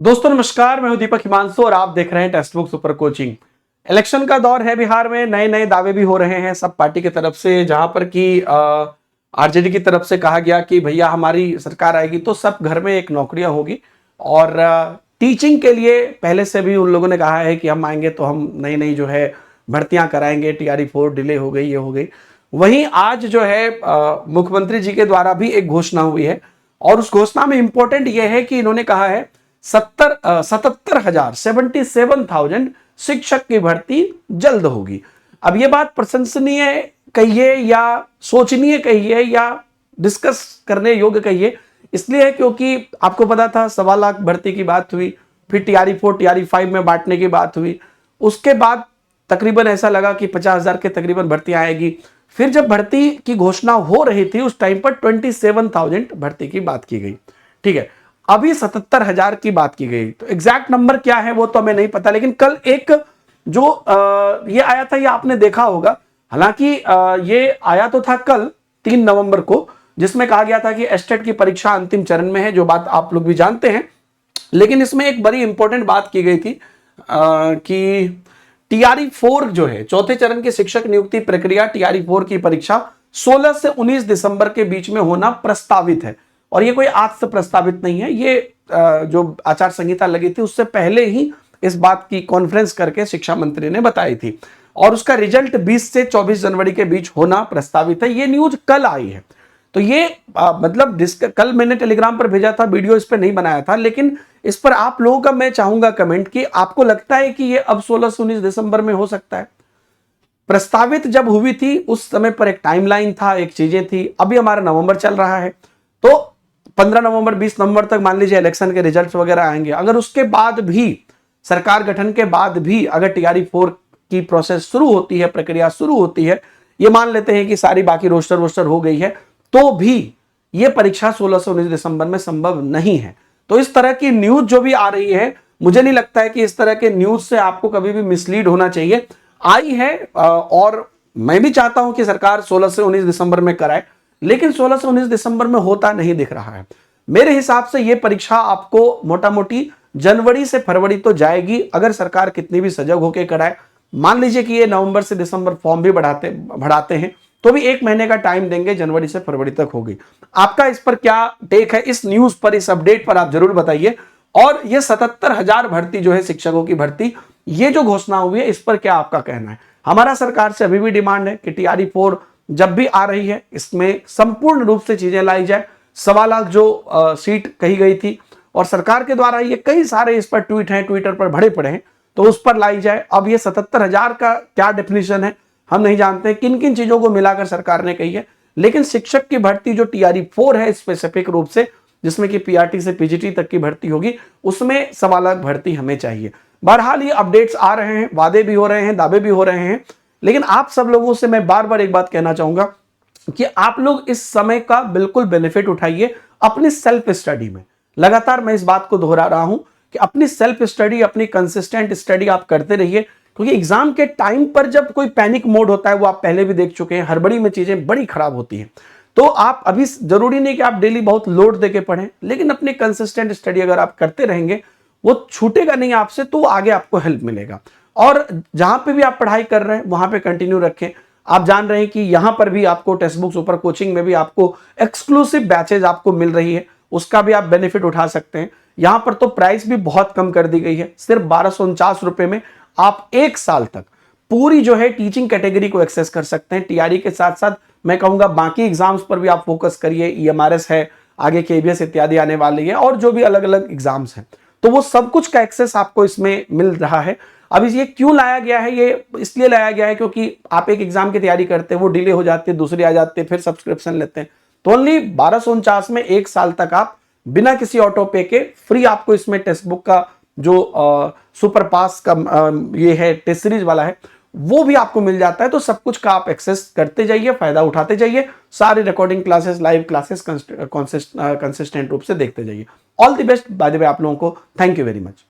दोस्तों नमस्कार, मैं हूं दीपक हिमांशु और आप देख रहे हैं text book super coaching. Election का दौर है बिहार में, नए नए दावे भी हो रहे हैं सब पार्टी की तरफ से, जहां पर कि आरजेडी की तरफ से कहा गया कि भैया हमारी सरकार आएगी तो सब घर में एक नौकरियां होगी। और टीचिंग के लिए पहले से भी उन लोगों ने कहा है कि हम आएंगे तो हम नई नई जो है भर्तियां कराएंगे। TRE 4 डिले हो गई, ये हो गई। वहीं आज जो है मुख्यमंत्री जी के द्वारा भी एक घोषणा हुई है और उस घोषणा में इंपॉर्टेंट यह है कि इन्होंने कहा है 77,000 शिक्षक की भर्ती जल्द होगी। अब यह बात प्रशंसनीय कहिए या सोचनीय कहिए या डिस्कस करने योग्य कहिए, इसलिए है क्योंकि आपको पता था 1.25 लाख भर्ती की बात हुई, फिर TRE 4 TRE 5 में बांटने की बात हुई, उसके बाद तकरीबन ऐसा लगा कि 50,000 के तकरीबन भर्ती आएगी। फिर जब भर्ती की घोषणा हो रही थी उस टाइम पर 27,000 भर्ती की बात की गई। ठीक है, अभी 77,000 की बात की गई। तो एग्जैक्ट नंबर क्या है वो तो हमें नहीं पता, लेकिन कल एक जो ये आया था ये आपने देखा होगा। हालांकि ये आया तो था कल 3 नवंबर को, जिसमें कहा गया था कि एस्टेट की परीक्षा अंतिम चरण में है, जो बात आप लोग भी जानते हैं। लेकिन इसमें एक बड़ी इंपॉर्टेंट बात की गई थी कि TRE 4 जो है चौथे चरण की शिक्षक नियुक्ति प्रक्रिया, TRE 4 की परीक्षा 16 से 19 दिसंबर के बीच में होना प्रस्तावित है। और ये कोई आज से प्रस्तावित नहीं है, ये जो आचार संहिता लगी थी उससे पहले ही इस बात की कॉन्फ्रेंस करके शिक्षा मंत्री ने बताई थी। और उसका रिजल्ट 20 से 24 जनवरी के बीच होना प्रस्तावित है। ये न्यूज कल आई है। तो ये मतलब कल मैंने टेलीग्राम पर भेजा था, वीडियो इस पर नहीं बनाया था, लेकिन इस पर आप लोगों का मैं चाहूंगा कमेंट कि आपको लगता है कि ये अब 16 से 19 दिसंबर में हो सकता है। प्रस्तावित जब हुई थी उस समय पर एक टाइमलाइन था, एक चीजें थी। अभी हमारा नवंबर चल रहा है, तो 15 नवंबर 20 नवंबर तक मान लीजिए इलेक्शन के रिजल्ट्स वगैरह आएंगे। अगर उसके बाद भी सरकार गठन के बाद भी अगर TRE 4 की प्रोसेस शुरू होती है, प्रक्रिया शुरू होती है, ये मान लेते हैं कि सारी बाकी रोस्टर वोस्टर हो गई है, तो भी ये परीक्षा 16 से 19 दिसंबर में संभव नहीं है। तो इस तरह की न्यूज जो भी आ रही है, मुझे नहीं लगता है कि इस तरह के न्यूज से आपको कभी भी मिसलीड होना चाहिए। आई है और मैं भी चाहता हूं कि सरकार 16 से 19 दिसंबर में कराए, लेकिन 16 से 19 दिसंबर में होता नहीं दिख रहा है। मेरे हिसाब से यह परीक्षा आपको मोटा मोटी जनवरी से फरवरी तो जाएगी, अगर सरकार कितनी भी सजग होकर कराए। मान लीजिए कि ये नवंबर से दिसंबर फॉर्म भी बढ़ाते हैं, तो भी 1 महीने का टाइम देंगे, जनवरी से फरवरी तक होगी। आपका इस पर क्या टेक है, इस न्यूज पर, इस अपडेट पर आप जरूर बताइए। और ये 77,000 भर्ती जो है शिक्षकों की भर्ती, ये जो घोषणा हुई है, इस पर क्या आपका कहना है? हमारा सरकार से अभी भी डिमांड है कि TRE 4 जब भी आ रही है इसमें संपूर्ण रूप से चीजें लाई जाए। 1.25 लाख जो सीट कही गई थी और सरकार के द्वारा ये कई सारे इस पर ट्वीट हैं, ट्विटर पर भरे पड़े हैं, तो उस पर लाई जाए। अब ये 77,000 का क्या डेफिनेशन है हम नहीं जानते, किन किन चीजों को मिलाकर सरकार ने कही है। लेकिन शिक्षक की भर्ती जो TRE 4 है स्पेसिफिक रूप से, जिसमें कि PRT से PGT तक की भर्ती होगी, उसमें 1.25 लाख भर्ती हमें चाहिए। बहरहाल ये अपडेट्स आ रहे हैं, वादे भी हो रहे हैं, दावे भी हो रहे हैं, लेकिन आप सब लोगों से मैं बार बार एक बात कहना चाहूंगा कि आप लोग इस समय का बिल्कुल बेनिफिट उठाइए अपनी सेल्फ स्टडी में। लगातार मैं इस बात को दोहरा रहा हूं कि अपनी सेल्फ स्टडी, अपनी कंसिस्टेंट स्टडी आप करते रहिए, क्योंकि एग्जाम के टाइम पर जब कोई पैनिक मोड होता है, वो आप पहले भी देख चुके हैं, हड़बड़ी में चीजें बड़ी खराब होती हैं। तो आप अभी जरूरी नहीं कि आप डेली बहुत लोड देके पढ़ें, लेकिन अपनी कंसिस्टेंट स्टडी अगर आप करते रहेंगे, वो छूटेगा नहीं आपसे, तो आगे आपको हेल्प मिलेगा। और जहां पे भी आप पढ़ाई कर रहे हैं वहां पे कंटिन्यू रखें। आप जान रहे हैं कि यहां पर भी आपको टेक्स्ट बुक सुपर कोचिंग में भी आपको एक्सक्लूसिव बैचेज आपको मिल रही है, उसका भी आप बेनिफिट उठा सकते हैं। यहां पर तो प्राइस भी बहुत कम कर दी गई है, सिर्फ 1249 में आप 1 साल तक पूरी जो है टीचिंग कैटेगरी को एक्सेस कर सकते हैं। TRE के साथ साथ मैं कहूंगा बाकी एग्जाम्स पर भी आप फोकस करिए। EMRS है, आगे KBS इत्यादि आने वाली है, और जो भी अलग अलग एग्जाम्स हैं, तो वो सब कुछ का एक्सेस आपको इसमें मिल रहा है। अब ये क्यों लाया गया है? ये इसलिए लाया गया है क्योंकि आप एक एग्जाम की तैयारी करते हैं, वो डिले हो जाती है, दूसरी आ जाती है, फिर सब्सक्रिप्शन लेते हैं, तो ओनली 1249 में 1 साल तक आप बिना किसी ऑटो पे के फ्री आपको इसमें टेक्स्ट बुक का जो सुपर पास का ये है टेस्ट सीरीज वाला है, वो भी आपको मिल जाता है। तो सब कुछ का आप एक्सेस करते जाइए, फायदा उठाते जाइए, सारी recording classes, live classes consistent रूप से देखते जाइए। All the best by the way आप लोगों को। Thank you very much.